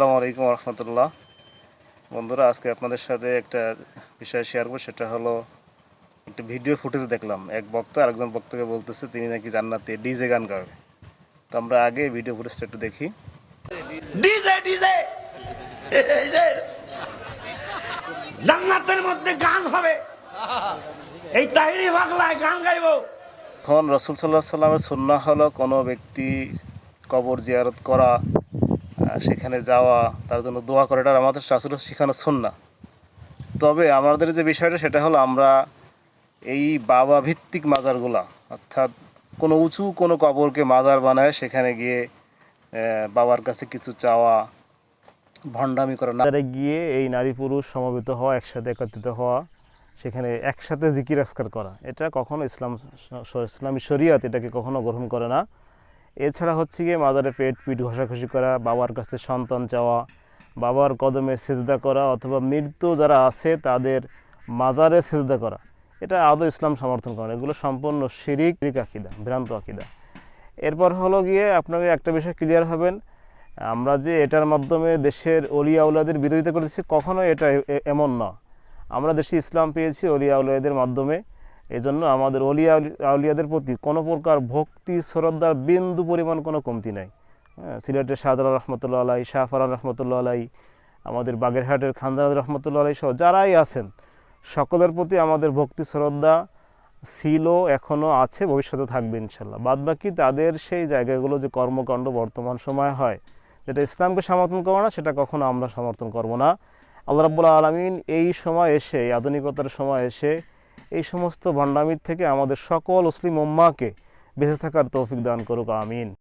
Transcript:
আসসালামু আলাইকুম রহমতুল্লাহ। বন্ধুরা, আজকে আপনাদের সাথে একটা বিষয় শেয়ার করব। সেটা হলো একটা ভিডিও ফুটেজ দেখলাম। এক বক্তা আরেকজন বক্তাকে বলতেছে তিনি নাকি জান্নাতে ডিজে গান গাবে। তো আমরা আগে ভিডিও ফুটেজটা একটু দেখি। ডিজে ডিজে এই যে জান্নাতের মধ্যে গান হবে, এই তাহিরি পাগলায় গান গাইবো। এখন রাসূল সাল্লাল্লাহু আলাইহি সাল্লামের সুন্নাহ হলো কোনো ব্যক্তি কবর জিয়ারত করা, সেখানে যাওয়া, তার জন্য দোয়া করা, এটা আমাদের রাসূলের শেখানো সুন্নাহ। তবে আমাদের যে বিষয়টা সেটা হলো আমরা এই বাবা ভিত্তিক মাজারগুলা, অর্থাৎ কোনো উঁচু কোনো কবরকে মাজার বানায় সেখানে গিয়ে বাবার কাছে কিছু চাওয়া, ভণ্ডামি করা, মাজারে গিয়ে এই নারী পুরুষ সমবেত হওয়া, একসাথে একত্রিত হওয়া, সেখানে একসাথে জিকির আজকার করা, এটা কখনো ইসলামী শরিয়ত এটাকে কখনো গ্রহণ করে না। এছাড়া হচ্ছে গিয়ে মাজারে পেট পিঠ ঘষাঘষি করা, বাবার কাছে সন্তান চাওয়া, বাবার কদমে সেজদা করা, অথবা মৃত্যু যারা আছে তাদের মাজারে সেজদা করা, এটা আদৌ ইসলাম সমর্থন করে না। এগুলো সম্পূর্ণ শিরিক আকীদা, ভ্রান্ত আকীদা। এরপর হলো গিয়ে আপনাকে একটা বিষয় ক্লিয়ার হবেন, আমরা যে এটার মাধ্যমে দেশের অলিয়া উলিয়াদের বিরোধিতা করতেছি, কখনো এটা এমন না। আমরা দেশে ইসলাম পেয়েছি অলিয়া উলিয়াদের মাধ্যমে। এই জন্য আমাদের অলিয়া আউলিয়াদের প্রতি কোনো প্রকার ভক্তি শ্রদ্ধার বিন্দু পরিমাণ কোনো কমতি নাই। সিলেটের শাহজালাল রহমতুল্লাহ আলাই, শাহ ফারহান রহমতুল্লাহ আলাই, আমাদের বাগেরহাটের খানজানাদ রহমতুল্লাহ আলাই সহ যারাই আছেন সকলের প্রতি আমাদের ভক্তি শ্রদ্ধা ছিল, এখনও আছে, ভবিষ্যতে থাকবে ইনশাল্লাহ। বাদবাকি তাদের সেই জায়গাগুলো যে কর্মকাণ্ড বর্তমান সময় হয়, যেটা ইসলামকে সমর্থন করবো না, সেটা কখনো আমরা সমর্থন করব না। আল্লাহ রাব্বুল আলামিন এই সময় এসে, এই আধুনিকতার সময় এসে এই সমস্ত ভণ্ডামির থেকে আমাদের সকল মুসলিম উম্মাহকে বেঁচে থাকার তৌফিক দান করুক, আমিন।